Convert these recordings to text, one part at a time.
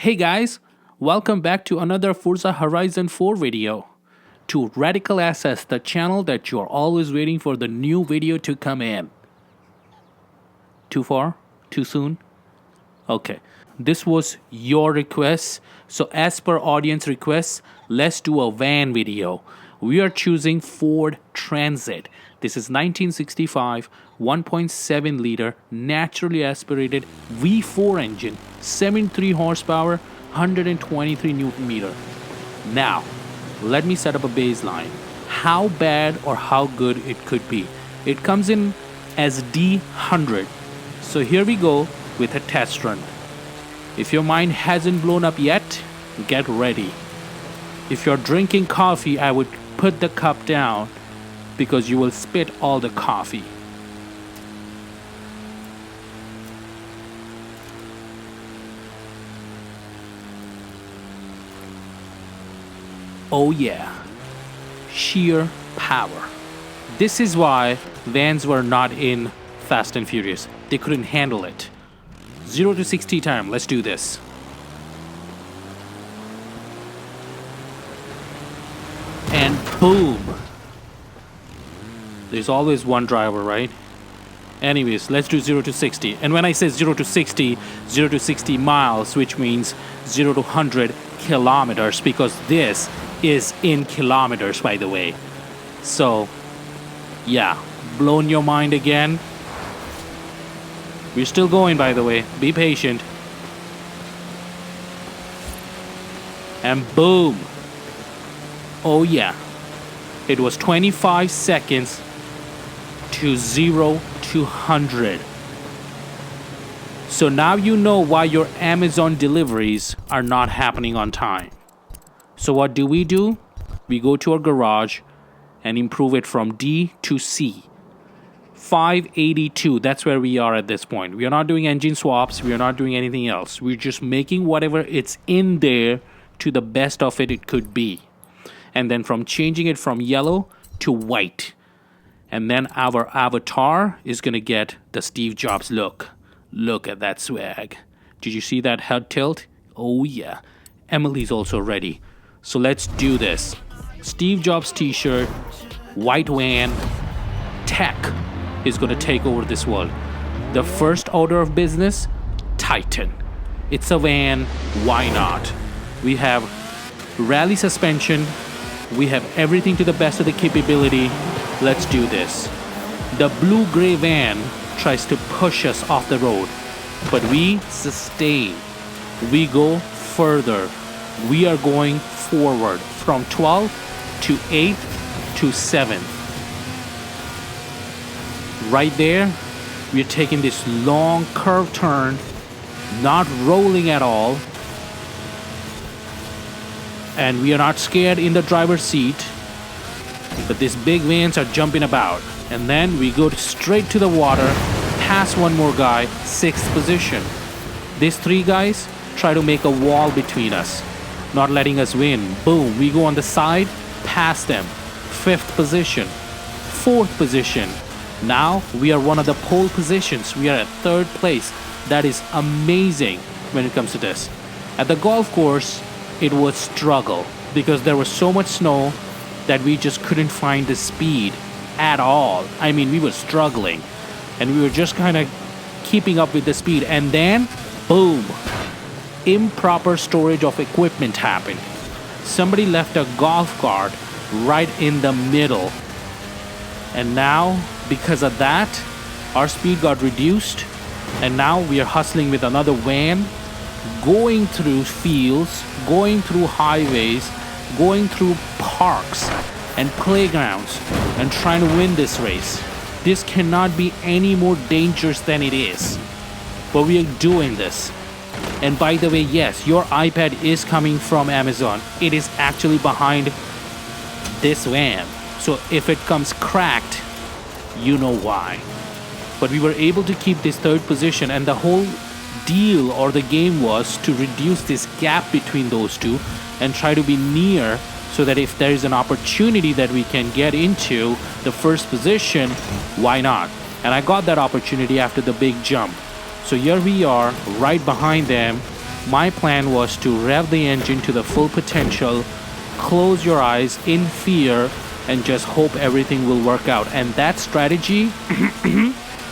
Hey guys, welcome back to another Forza Horizon 4 video. To Radical Assets, the channel that you're always waiting for the new video to come in. Too far? Too soon? Okay, this was your request. So as per audience requests, let's do a van video. We are choosing Ford Transit. This is 1965, 1.7 liter, naturally aspirated V4 engine, 73 horsepower, 123 Newton meter. Now, let me set up a baseline. How bad or how good it could be. It comes in as D100. So here we go with a test run. If your mind hasn't blown up yet, get ready. If you're drinking coffee, I would put the cup down because you will spit all the coffee. Oh yeah, sheer power. This is why vans were not in Fast and Furious. They couldn't handle it. 0 to 60 time, let's do this. And boom. There's always one driver, right? Anyways, let's do 0 to 60. And when I say 0 to 60, 0 to 60 miles, which means 0 to 100 kilometers, because this is in kilometers, by the way. So, yeah, blown your mind again. We're still going, by the way. Be patient. And boom. Oh yeah. It was 25 seconds to 0 to 100. So now you know why your Amazon deliveries are not happening on time. So what do? We go to our garage and improve it from D to C. 582, that's where we are at this point. We are not doing engine swaps. We are not doing anything else. We're just making whatever it's in there to the best of it could be. And then from changing it from yellow to white. And then our avatar is going to get the Steve Jobs look. Look at that swag. Did you see that head tilt? Oh yeah. Emily's also ready. So let's do this. Steve Jobs t-shirt, white van, tech is going to take over this world. The first order of business, Titan. It's a van, why not? We have rally suspension. We have everything to the best of the capability. Let's do this. The blue-gray van tries to push us off the road, but we sustain. We go further. We are going forward from 12th to 8th to 7th. Right there, we're taking this long curve turn, not rolling at all. And we are not scared in the driver's seat, but these big vans are jumping about. And then we go straight to the water, pass one more guy, 6th position. These 3 guys try to make a wall between us, not letting us win. Boom, we go on the side, pass them. 5th position, 4th position. Now we are one of the pole positions. We are at 3rd place. That is amazing when it comes to this. At the golf course, it was struggle because there was so much snow that we just couldn't find the speed at all. I mean, we were struggling and we were just kind of keeping up with the speed. And then, boom, improper storage of equipment happened. Somebody left a golf cart right in the middle. And now, because of that, our speed got reduced. And now we are hustling with another van, going through fields, going through highways, going through parks and playgrounds and trying to win this race. This cannot be any more dangerous than it is. But we are doing this. And by the way, yes, your iPad is coming from Amazon. It is actually behind this van. So if it comes cracked, you know why. But we were able to keep this 3rd position, and the whole deal or the game was to reduce this gap between those two and try to be near, so that if there is an opportunity that we can get into the 1st position, why not? And I got that opportunity after the big jump. So here we are, right behind them, My plan was to rev the engine to the full potential, close your eyes in fear, and just hope everything will work out. And that strategy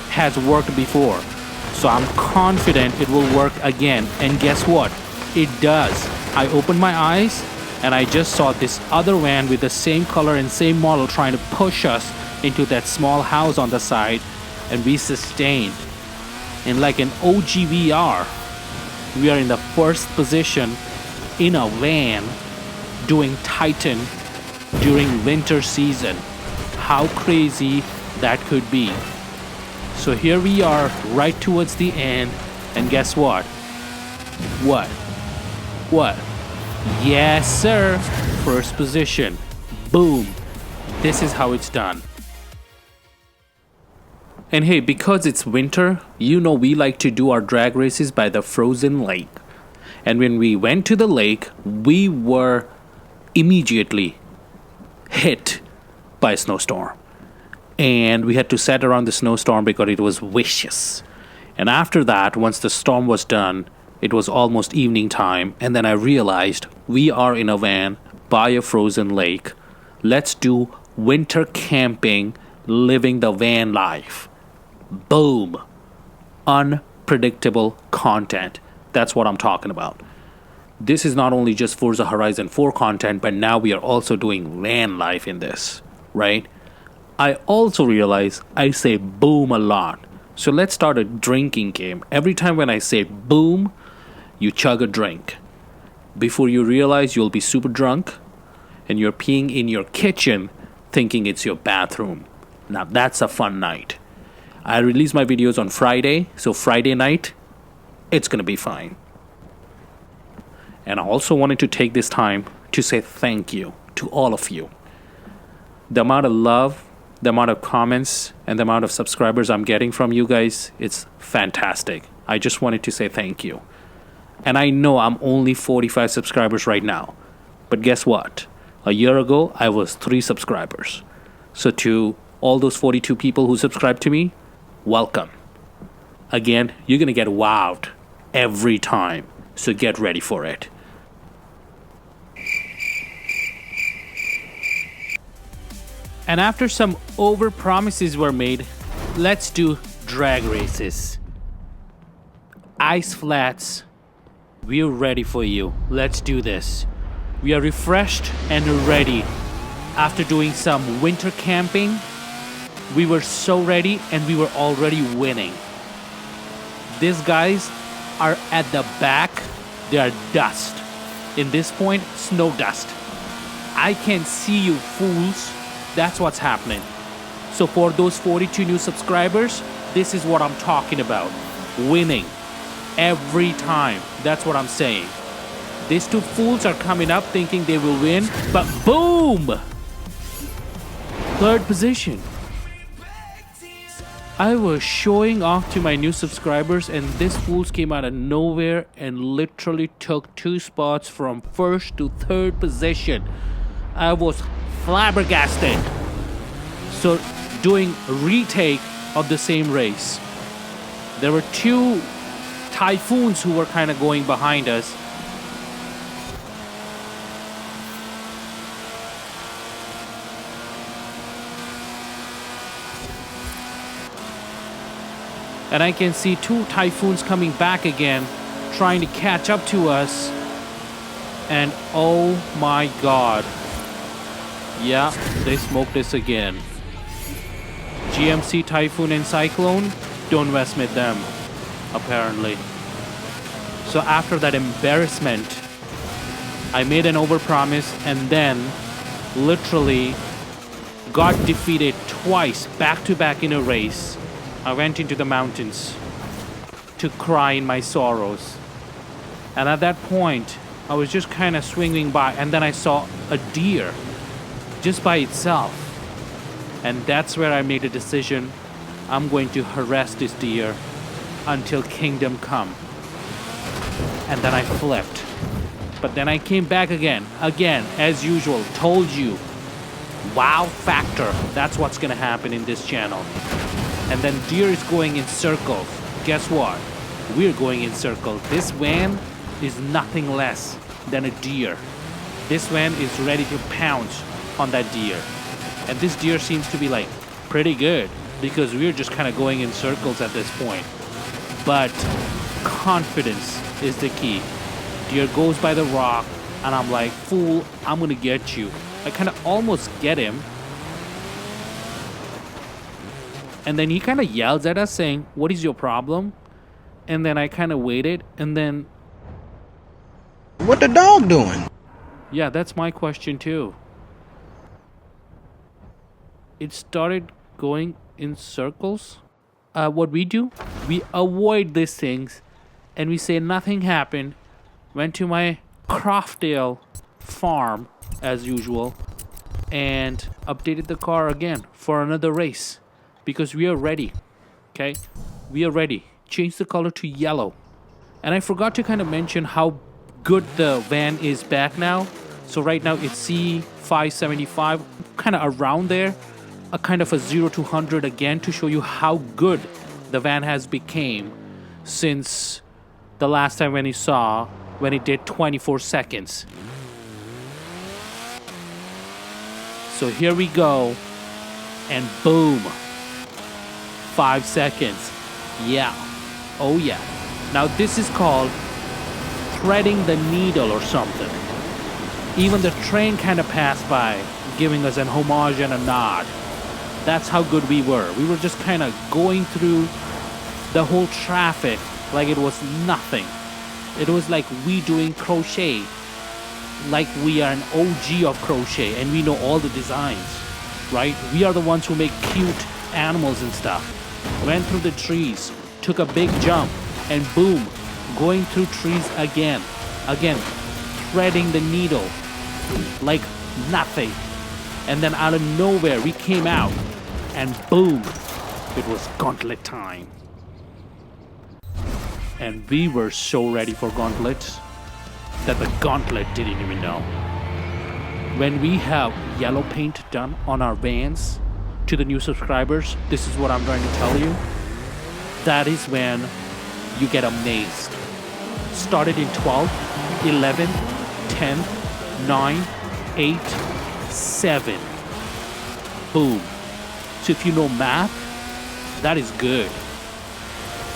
has worked before. So I'm confident it will work again. And guess what? It does. I opened my eyes and I just saw this other van with the same color and same model trying to push us into that small house on the side, and we sustained. In like an OGVR, we are in the first position in a van doing Titan during winter season. How crazy that could be. So here we are right towards the end, and guess what? What? Yes, sir. First position. Boom. This is how it's done. And hey, because it's winter, we like to do our drag races by the frozen lake. And when we went to the lake, we were immediately hit by a snowstorm. And we had to sit around the snowstorm because it was vicious. And after that, once the storm was done, it was almost evening time. And then I realized we are in a van by a frozen lake. Let's do winter camping, living the van life. Boom. Unpredictable content. That's what I'm talking about. This is not only just Forza Horizon 4 content, but now we are also doing van life in this, right? I also realize I say boom a lot. So let's start a drinking game. Every time when I say boom, you chug a drink. Before you realize, you'll be super drunk and you're peeing in your kitchen thinking it's your bathroom. Now that's a fun night. I release my videos on Friday, so Friday night, it's gonna be fine. And I also wanted to take this time to say thank you to all of you. The amount of love, the amount of comments, and the amount of subscribers I'm getting from you guys, it's fantastic. I just wanted to say thank you. And I know I'm only 45 subscribers right now. But guess what? A year ago, I was 3 subscribers. So to all those 42 people who subscribed to me, welcome. Again, you're gonna get wowed every time. So get ready for it. And after some over promises were made, let's do drag races. Ice flats, we're ready for you. Let's do this. We are refreshed and ready. After doing some winter camping, we were so ready and we were already winning. These guys are at the back. They are dust. In this point, snow dust. I can see you fools. That's what's happening. So for those 42 new subscribers, this is what I'm talking about. Winning. Every time. That's what I'm saying. These 2 fools are coming up thinking they will win, but boom! 3rd position. I was showing off to my new subscribers and these fools came out of nowhere and literally took 2 spots from 1st to 3rd position. I was flabbergasted. So doing a retake of the same race. There were 2 typhoons who were kind of going behind us. And I can see 2 typhoons coming back again, trying to catch up to us. And oh my god. Yeah, they smoked us again. GMC Typhoon and Cyclone, don't mess with them, apparently. So after that embarrassment, I made an overpromise and then literally got defeated twice back to back in a race. I went into the mountains to cry in my sorrows. And at that point, I was just kind of swinging by and then I saw a deer just by itself. And that's where I made a decision. I'm going to harass this deer until kingdom come. And then I flipped. But then I came back again, as usual, told you. Wow factor, that's what's gonna happen in this channel. And then deer is going in circles. Guess what? We're going in circles. This van is nothing less than a deer. This van is ready to pounce on that deer. And this deer seems to be like pretty good because we're just kind of going in circles at this point. But confidence is the key. Deer goes by the rock and I'm like, fool, I'm gonna get you. I kind of almost get him. And then he kind of yells at us saying, what is your problem? And then I kind of waited and then... What the dog doing? Yeah, that's my question too. It started going in circles. What we do, we avoid these things and we say nothing happened. Went to my Croftdale farm as usual and updated the car again for another race because we are ready. Okay, we are ready. Change the color to yellow. And I forgot to kind of mention how good the van is back now. So right now it's C575, kind of around there. A kind of a 0 to 100 again to show you how good the van has became since the last time when it did 24 seconds. So here we go, and boom, 5 seconds. Yeah, oh yeah. Now this is called threading the needle or something. Even the train kind of passed by, giving us an homage and a nod. That's how good we were. We were just kind of going through the whole traffic like it was nothing. It was like we doing crochet, like we are an OG of crochet and we know all the designs, right? We are the ones who make cute animals and stuff. Went through the trees, took a big jump, and boom, going through trees again, threading the needle like nothing. And then out of nowhere, we came out, and boom, it was gauntlet time. And we were so ready for gauntlets that the gauntlet didn't even know. When we have yellow paint done on our vans, to the new subscribers, this is what I'm trying to tell you. That is when you get amazed. Started in 12, 11, 10, 9, 8, 7. Boom. So if you know math, that is good.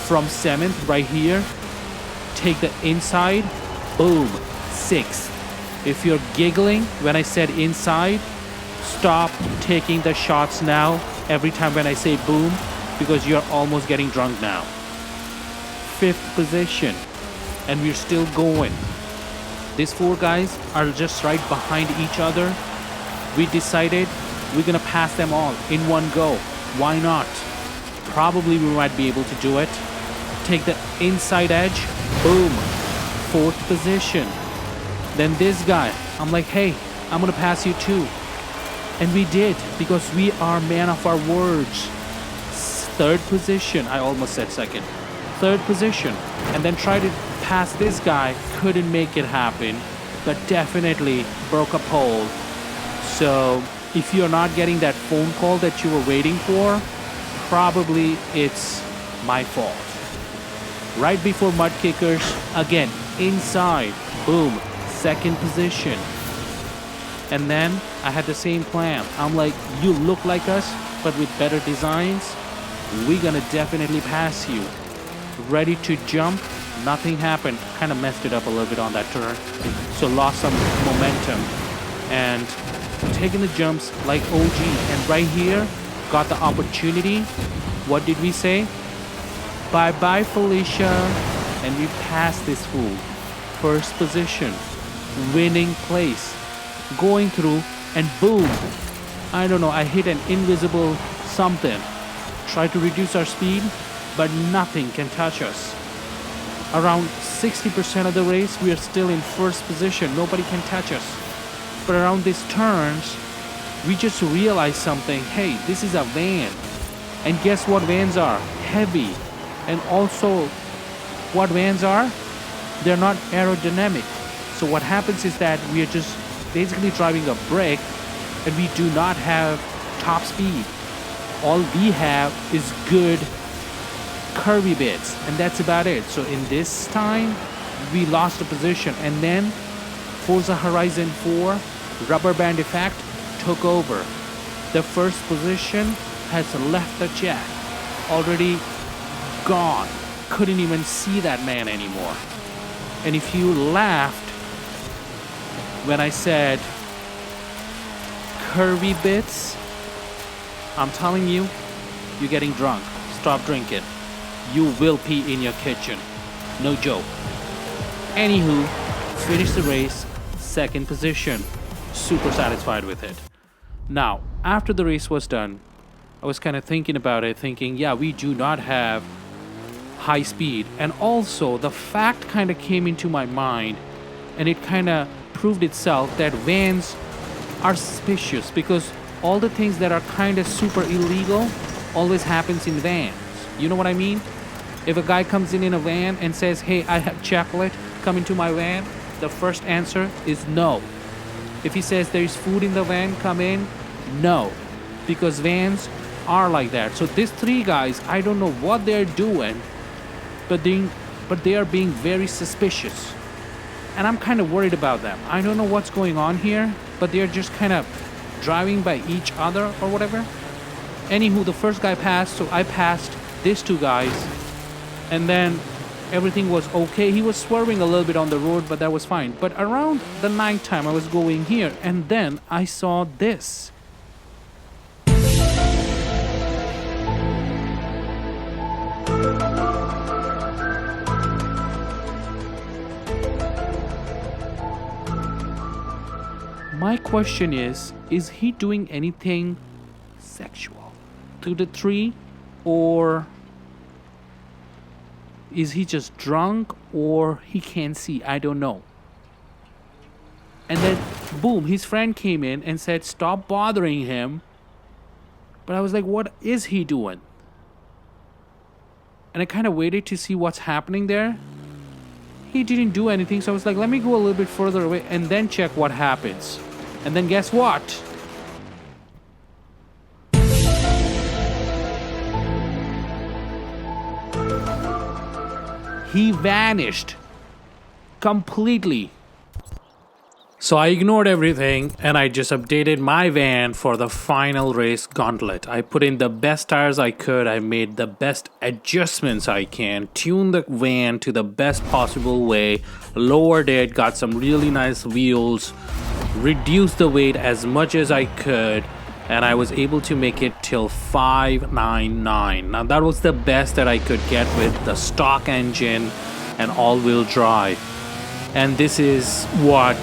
From 7th right here, take the inside, boom, 6. If you're giggling when I said inside, stop taking the shots now every time when I say boom, because you're almost getting drunk now. 5th position, and we're still going. These 4 guys are just right behind each other. We decided we're gonna pass them all in one go. Why not? Probably we might be able to do it. Take the inside edge, boom, 4th position. Then this guy, I'm like, hey, I'm gonna pass you too. And we did, because we are man of our words. 3rd position, I almost said 2nd. 3rd position, and then tried to pass this guy, couldn't make it happen, but definitely broke a pole. So if you're not getting that phone call that you were waiting for, probably it's my fault. Right before mud kickers, again, inside, boom, 2nd position. And then I had the same plan. I'm like, you look like us, but with better designs, we're gonna definitely pass you. Ready to jump, nothing happened. Kind of messed it up a little bit on that turn, so lost some momentum. And taking the jumps like OG, and right here, got the opportunity. What did we say? Bye-bye, Felicia. And we passed this fool. 1st position, winning place. Going through, and boom. I don't know, I hit an invisible something. Try to reduce our speed, but nothing can touch us. Around 60% of the race, we are still in 1st position. Nobody can touch us. But around these turns, we just realized something. Hey, this is a van. And guess what vans are? Heavy. And also, what vans are? They're not aerodynamic. So what happens is that we are just basically driving a brick, and we do not have top speed. All we have is good curvy bits, and that's about it. So in this time, we lost a position, and then Forza Horizon 4 rubber band effect took over. The first position has left the jet, already gone. Couldn't even see that man anymore. And if you laughed when I said curvy bits, I'm telling you, you're getting drunk. Stop drinking. You will pee in your kitchen. No joke. Anywho, finished the race, second position. Super satisfied with it. Now, after the race was done, I was kind of thinking about it, thinking, yeah, we do not have high speed. And also, the fact kind of came into my mind, and it kind of proved itself that vans are suspicious, because all the things that are kind of super illegal always happens in vans. You know what I mean? If a guy comes in a van and says, hey, I have chocolate, come into my van, the first answer is no. If he says there's food in the van, come in, no. Because vans are like that. So these three guys, I don't know what they're doing, but they are being very suspicious. And I'm kind of worried about them. I don't know what's going on here, but they're just kind of driving by each other or whatever. Anywho, the first guy passed, so I passed these two guys, and then everything was okay. He was swerving a little bit on the road, but that was fine. But around the night time, I was going here, and then I saw this. My question is he doing anything sexual to the tree, or is he just drunk, or he can't see? I don't know. And then, boom, his friend came in and said, stop bothering him. But I was like, what is he doing? And I kind of waited to see what's happening there. He didn't do anything, so I was like, let me go a little bit further away and then check what happens. And then guess what? He vanished completely. So I ignored everything and I just updated my van for the final race gauntlet. I put in the best tires I could. I made the best adjustments I can, tuned the van to the best possible way, lowered it, got some really nice wheels, reduced the weight as much as I could, and I was able to make it till 599. Now that was the best that I could get with the stock engine and all-wheel drive. And this is what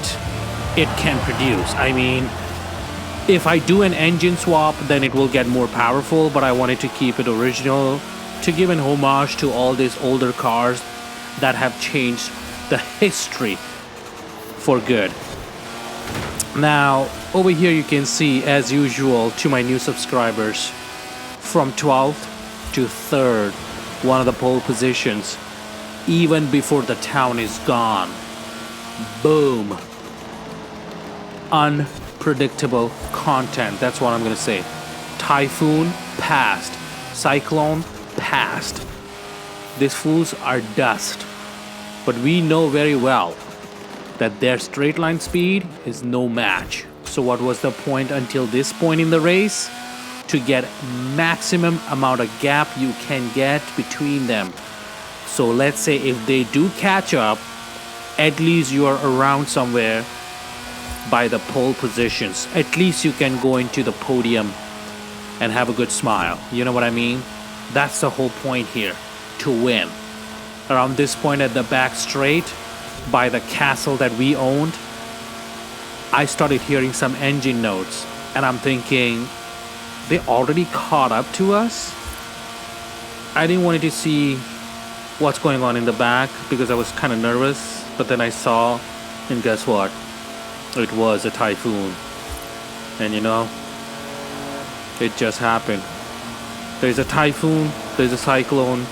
it can produce. I mean, if I do an engine swap, then it will get more powerful, but I wanted to keep it original to give an homage to all these older cars that have changed the history for good. Now, over here you can see, as usual, to my new subscribers, from 12th to 3rd, one of the pole positions, even before the town is gone. Boom. Unpredictable content. That's what I'm gonna say. Typhoon passed. Cyclone passed. These fools are dust. But we know very well that their straight line speed is no match. So what was the point until this point in the race? To get maximum amount of gap you can get between them. So let's say if they do catch up, at least you are around somewhere by the pole positions. At least you can go into the podium and have a good smile. You know what I mean? That's the whole point here, to win. Around this point at the back straight, by the castle that we owned, I started hearing some engine notes, and I'm thinking, they already caught up to us? I didn't want to see what's going on in the back because I was kind of nervous, but then I saw, and guess what? It was a typhoon. And you know, it just happened. There's a typhoon, there's a cyclone,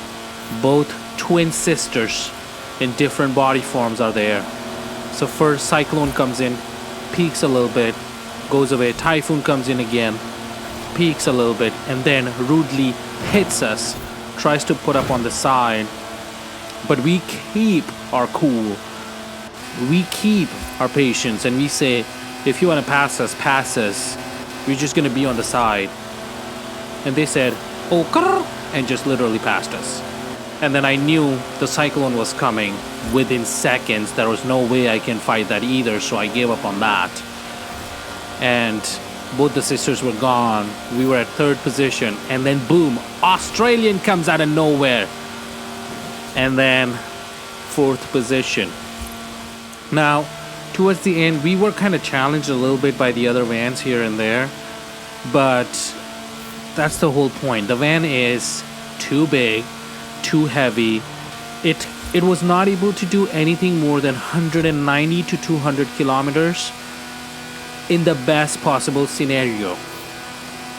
both twin sisters in different body forms are there. So first cyclone comes in, peaks a little bit, goes away. Typhoon comes in again, peaks a little bit, and then rudely hits us, tries to put up on the side, But we keep our cool. We keep our patience, and we say, if you want to pass us. We're just going to be on the side. And they said, oh, grrr, and just literally passed us. And then I knew the cyclone was coming within seconds. There was no way I can fight that either, so I gave up on that. And both the sisters were gone. We were at third position. And then boom, Australian comes out of nowhere. And then fourth position. Now, towards the end, we were kind of challenged a little bit by the other vans here and there. But that's the whole point. The van is too big, too heavy. It was not able to do anything more than 190 to 200 kilometers in the best possible scenario.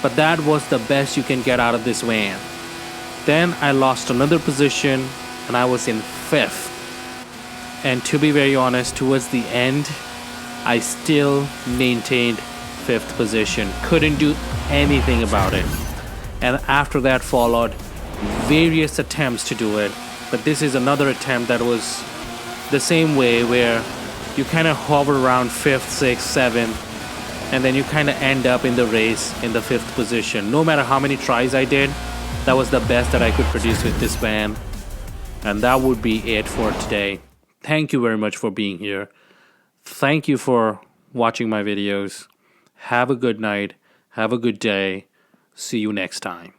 But that was the best you can get out of this van. Then I lost another position and I was in fifth. And to be very honest, towards the end, I still maintained fifth position. Couldn't do anything about it. And after that followed various attempts to do it. But this is another attempt that was the same way, where you kind of hover around 5th, 6th, 7th, and then you kind of end up in the race in the 5th position. No matter how many tries I did, that was the best that I could produce with this van. And that would be it for today. Thank you very much for being here. Thank you for watching my videos. Have a good night. Have a good day. See you next time.